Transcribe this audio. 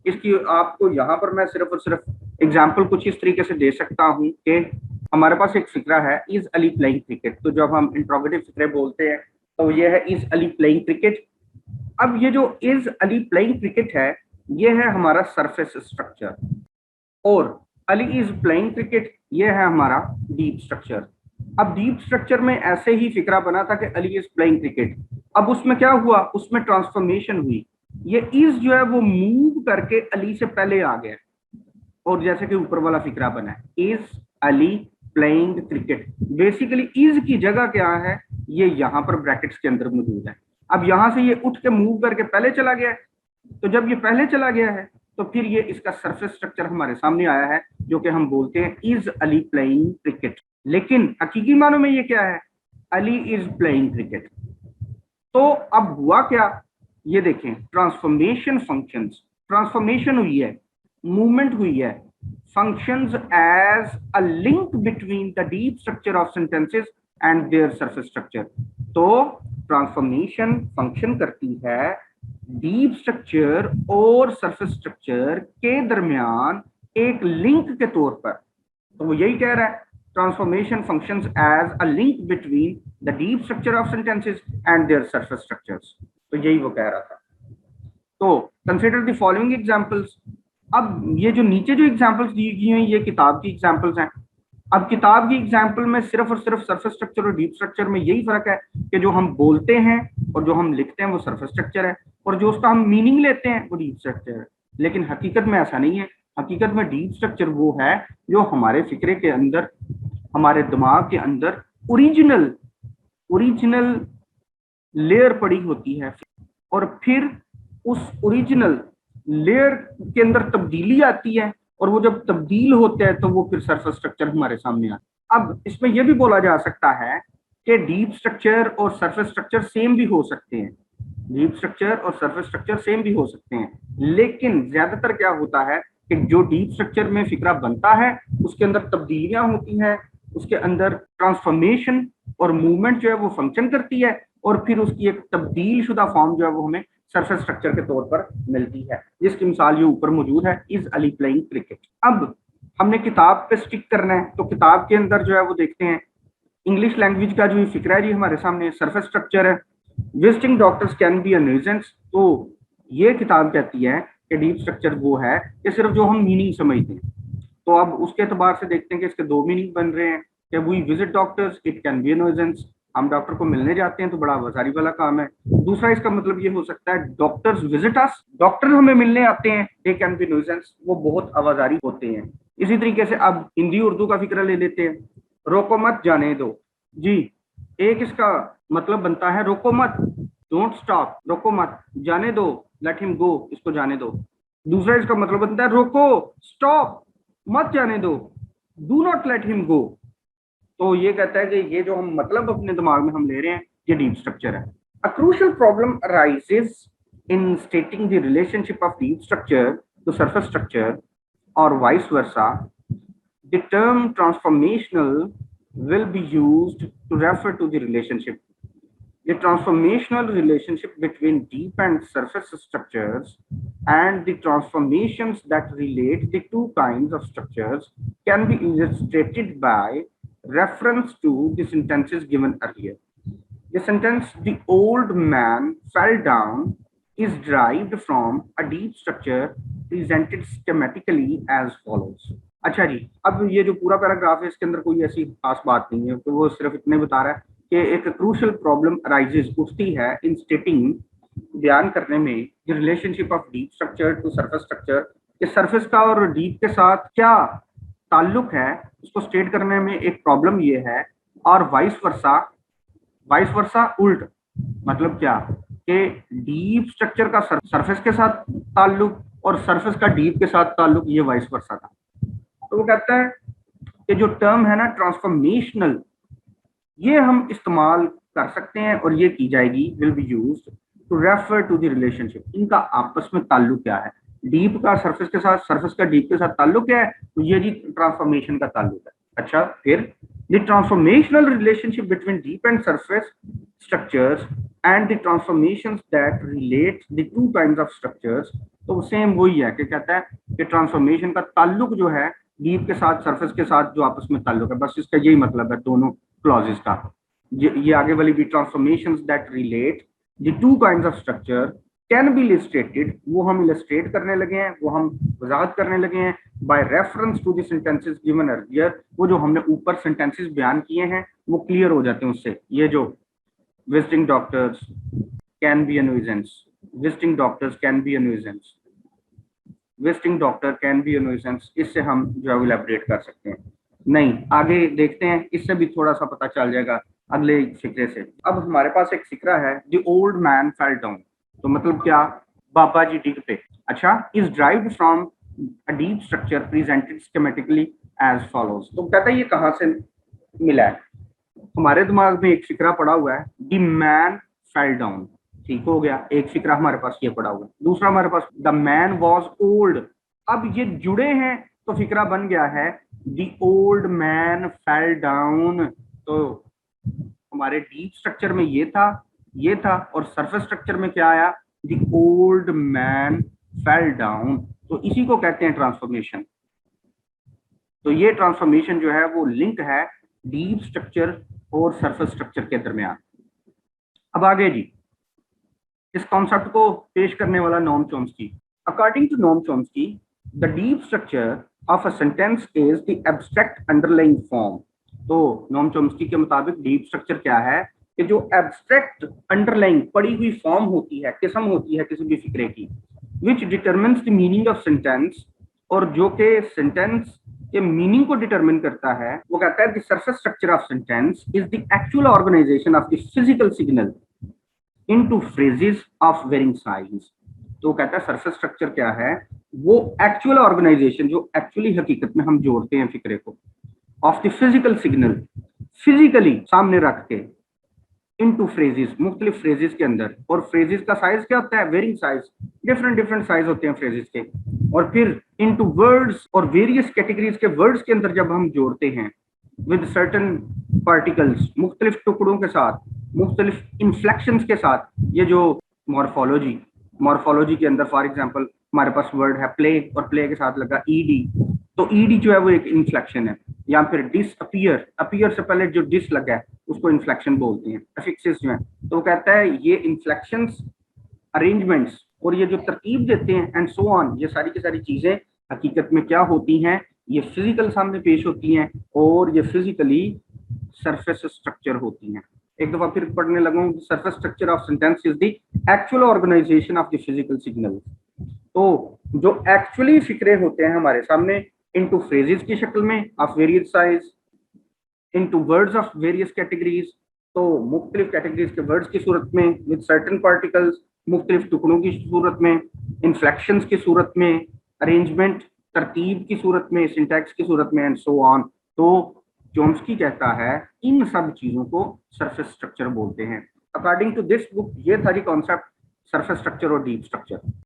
इसकी आपको यहाँ पर मैं सिर्फ और सिर्फ एग्जाम्पल कुछ इस तरीके से दे सकता हूँ कि हमारे पास एक फिक्रा है, इज अली प्लेइंग क्रिकेट। तो जब हम इंट्रोगेटिव फिक्रे बोलते हैं तो ये है इज अली प्लेइंग क्रिकेट। अब ये जो इज अली प्लेइंग क्रिकेट है, ये है हमारा सरफेस स्ट्रक्चर, और अली इज प्लेइंग क्रिकेट ये है हमारा डीप स्ट्रक्चर। अब डीप स्ट्रक्चर में ऐसे ही फिक्रा बना था कि अली इज प्लेइंग क्रिकेट। अब उसमें क्या हुआ, उसमें ट्रांसफॉर्मेशन हुई। ये इज जो है वो मूव करके अली से पहले आ गया, और जैसे कि ऊपर वाला फिक्रा बना है, is Ali playing cricket. Basically is की जगह क्या है, ये यहाँ पर ब्रैकेट्स के अंदर मौजूद है। अब यहां से ये उठ के मूव करके पहले चला गया है, तो जब ये पहले चला गया है तो फिर ये इसका सरफेस स्ट्रक्चर हमारे सामने आया है, जो कि हम बोलते हैं इज अली प्लेइंग क्रिकेट। लेकिन हकीकी मानों में ये क्या है, अली इज प्लेइंग क्रिकेट। तो अब हुआ क्या, ये देखें, ट्रांसफॉर्मेशन फंक्शंस, ट्रांसफॉर्मेशन हुई है, मूवमेंट हुई है, functions as a link between the deep structure of sentences and their surface structure। तो ट्रांसफॉर्मेशन फंक्शन करती है डीप स्ट्रक्चर और सरफेस स्ट्रक्चर के दरमियान एक लिंक के तौर पर। तो वो यही कह रहा है, transformation functions as a link between the deep structure of sentences and their surface structures. तो यही वो कह रहा था। तो कंसिडर द फॉलोइंग एग्जांपल्स। अब ये जो नीचे जो एग्जांपल्स दी गई हैं ये किताब की एग्जांपल्स हैं। अब किताब की एग्जांपल में सिर्फ और सिर्फ सरफेस स्ट्रक्चर और डीप स्ट्रक्चर में यही फर्क है कि जो हम बोलते हैं और जो हम लिखते हैं वो सरफेस स्ट्रक्चर है, और जो उसका हम मीनिंग लेते हैं वो डीप स्ट्रक्चर है। लेकिन हकीकत में ऐसा नहीं है। हकीकत में डीप स्ट्रक्चर वो है जो हमारे फिक्रे के अंदर, हमारे दिमाग के अंदर ओरिजिनल ओरिजिनल लेयर पड़ी होती है, और फिर उस ओरिजिनल लेयर के अंदर तब्दीली आती है, और वो जब तब्दील होता है तो वो फिर सरफेस स्ट्रक्चर हमारे सामने आता है। अब इसमें यह भी बोला जा सकता है कि डीप स्ट्रक्चर और सरफेस स्ट्रक्चर सेम भी हो सकते हैं, डीप स्ट्रक्चर और सरफेस स्ट्रक्चर सेम भी हो सकते हैं, लेकिन ज्यादातर क्या होता है कि जो डीप स्ट्रक्चर में फिक्रा बनता है उसके अंदर तब्दीलियां होती हैं, उसके अंदर ट्रांसफॉर्मेशन और मूवमेंट जो है वो फंक्शन करती है, और फिर उसकी एक तब्दील शुदा फॉर्म जो है वो हमें सरफेस स्ट्रक्चर के तौर पर मिलती है, जिसकी मिसाल ये ऊपर मौजूद है, इज अली प्लेइंग क्रिकेट। अब हमने किताब पे स्टिक करना है, तो किताब के अंदर जो है वो देखते हैं इंग्लिश लैंग्वेज का जो फिक्रा है जी हमारे सामने सरफेस स्ट्रक्चर है। Visiting doctors can be a nuisance. तो ये किताब कहती है कि डीप स्ट्रक्चर वो है कि सिर्फ जो हम मीनिंग समझते हैं। तो अब उसके एतबार से देखते हैं कि इसके दो मीनिंग बन रहे हैं कि we visit doctors, it can be a nuisance, हम डॉक्टर को मिलने जाते हैं तो बड़ा आवाजारी वाला काम है। दूसरा इसका मतलब ये हो सकता है डॉक्टर्स विजिट अस, डॉक्टर हमें मिलने आते हैं, दे कैन बी न्यूजेंस, वो बहुत आवाजारी होते हैं। इसी तरीके से अब हिंदी उर्दू का फिक्र ले लेते हैं, रोको मत जाने दो जी। एक इसका मतलब बनता है रोको मत, डोंट स्टॉप, रोको मत, जाने दो, लेट हिम गो, इसको जाने दो। दूसरा इसका मतलब बनता है रोको, स्टॉप, मत जाने दो, do not let him go. तो ये कहता है कि ये जो हम मतलब अपने दिमाग में हम ले रहे हैं ये डीप स्ट्रक्चर है। A crucial problem arises in stating the relationship of deep structure to surface structure और vice versa. The term transformational will be used to refer to the relationship. The transformational relationship between deep and surface structures and the transformations that relate the two kinds of structures can be illustrated by reference to the sentences given earlier. The sentence, the old man fell down, is derived from a deep structure presented schematically as follows. अच्छा जी, अब ये जो पूरा paragraph है इसके अंदर कोई ऐसी खास बात नहीं है, तो वो सिर्फ इतने बता रहा है कि एक क्रूशियल प्रॉब्लम अराइजेस, उठती है, इन स्टेटिंग, बयान करने में, the relationship of deep structure to surface structure, कि सरफेस का और डीप के साथ क्या ताल्लुक है, उसको स्टेट करने में एक प्रॉब्लम ये है। और वाइस वर्सा, वाइस वर्सा उल्ट, मतलब क्या कि डीप स्ट्रक्चर का सरफेस के साथ ताल्लुक और सरफेस का डीप के साथ ताल्लुक, ये वाइस वर्सा था। तो वो कहता है कि जो टर्म है ना ट्रांसफॉर्मेशनल, ये हम इस्तेमाल कर सकते हैं और ये की जाएगी, will be used to refer to the relationship. इनका आपस में ताल्लुक क्या है, डीप का सरफेस के साथ, सरफेस का डीप के साथ ताल्लुक क्या है, तो ये जी ट्रांसफॉर्मेशन का ताल्लुक है। अच्छा, फिर the transformational relationship between deep and surface structures and the transformations that relate the two kinds of structures तो सेम वही है कि कहता है कि ट्रांसफॉर्मेशन का ताल्लुक जो है डीप के साथ, सरफेस के साथ जो आपस में ताल्लुक है, बस इसका यही मतलब है दोनों क्लॉजेस का। ये आगे वाली भी, transformations that relate the two kinds of structure can be illustrated, वो हम इलस्ट्रेट करने लगे हैं, वो हम वजाहत करने लगे हैं by reference to the sentences given earlier. वो जो हमने ऊपर सेंटेंसेस बयान किए हैं वो क्लियर हो जाते हैं उससे। ये जो visiting doctors can be a nuisance, visiting doctors can be a nuisance, visiting doctor can be a nuisance, इससे हम जो है इलेबोरेट कर सकते हैं। नहीं, आगे देखते हैं, इससे भी थोड़ा सा पता चल जाएगा अगले फिक्रे से। अब हमारे पास एक फिक्रा है, the old man fell down. तो मतलब क्या, बाबा जी डिग पे। अच्छा, is derived from a deep structure presented schematically as follows. तो कहता है ये कहां से मिला है? हमारे दिमाग में एक फिक्रा पड़ा हुआ है, द मैन फेल डाउन, ठीक हो गया, एक फिक्रा हमारे पास ये पड़ा हुआ है। दूसरा हमारे पास द मैन वॉज ओल्ड। अब ये जुड़े हैं तो फिक्रा बन गया है the old man fell down. तो हमारे डीप स्ट्रक्चर में ये था, और सरफेस स्ट्रक्चर में क्या आया, the old man fell down. तो इसी को कहते हैं ट्रांसफॉर्मेशन। तो ये ट्रांसफॉर्मेशन जो है वो लिंक है डीप स्ट्रक्चर और सरफेस स्ट्रक्चर के दरमियान। अब आगे जी, इस कॉन्सेप्ट को पेश करने वाला Noam Chomsky. According to Noam Chomsky, the deep structure of a sentence is the abstract underlying form. तो नोम चॉम्स्की के मुताबिक डीप स्ट्रक्चर क्या है कि जो एब्स्ट्रैक्ट अंडरलाइंग पड़ी हुई फॉर्म होती है, किस्म होती है किसी भी फिक्रे की, which determines the meaning of sentence, और जो के सेंटेंस के मीनिंग को डिटरमिन करता है। वो कहता है the surface structure of sentence is the actual organisation of the physical signal into phrases of varying size। तो कहता है सरफेस स्ट्रक्चर क्या है, वो एक्चुअल ऑर्गेनाइजेशन जो एक्चुअली हकीकत में हम जोड़ते हैं फिक्रे को, of the physical signal, physically सामने रख के, इनटू फ्रेजेस, मुख्तलिफ फ्रेजेस के अंदर। और फ्रेजेस का साइज क्या होता है, varying size, different different size होते हैं फ्रेजेस के। और फिर इनटू वर्ड्स, और वेरियस कैटेगरीज के वर्ड्स के अंदर जब हम जोड़ते हैं विद सर्टन पार्टिकल्स, मुख्तलिफ टुकड़ों के साथ, मुख्तलिफ इन्फ्लेक्शंस के साथ। ये जो मॉर्फोलॉजी के अंदर फॉर एग्जांपल हमारे पास वर्ड है प्ले, और प्ले के साथ लगा ईडी, तो ईडी जो है वो एक इन्फ्लेक्शन है। या फिर डिसअपियर, अपीयर से पहले जो डिस लगा है उसको इन्फ्लेक्शन बोलते हैं, अफिक्सेस जो है। तो वो कहता है ये इन्फ्लेक्शंस, अरेंजमेंट्स, और ये जो तरतीब देते हैं एंड सो ऑन, ये सारी की सारी चीजें हकीकत में क्या होती हैं, ये फिजिकल सामने पेश होती हैं, और ये फिजिकली सरफेस स्ट्रक्चर होती हैं। एक दफा फिर पढ़ने लगा, surface structure of sentence is the actual organisation of the physical signal. तो जो एक्चुअली फिक्रे होते हैं हमारे सामने इनटू फ्रेजेस की शक्ल में of various size, into words of various categories, तो मुख्तलिफ कैटेगरीज के वर्ड्स की सूरत में, विद सर्टन पार्टिकल्स, मुख्तलिफ टुकड़ों की सूरत में, इन्फ्लेक्शंस की सूरत में, अरेंजमेंट तरतीब की सूरत में, सिंटैक्स की सूरत में, एंड सो ऑन। तो चॉम्स्की कहता है इन सब चीजों को सरफेस स्ट्रक्चर बोलते हैं। अकॉर्डिंग टू दिस बुक ये था कॉन्सेप्ट सरफेस स्ट्रक्चर और डीप स्ट्रक्चर।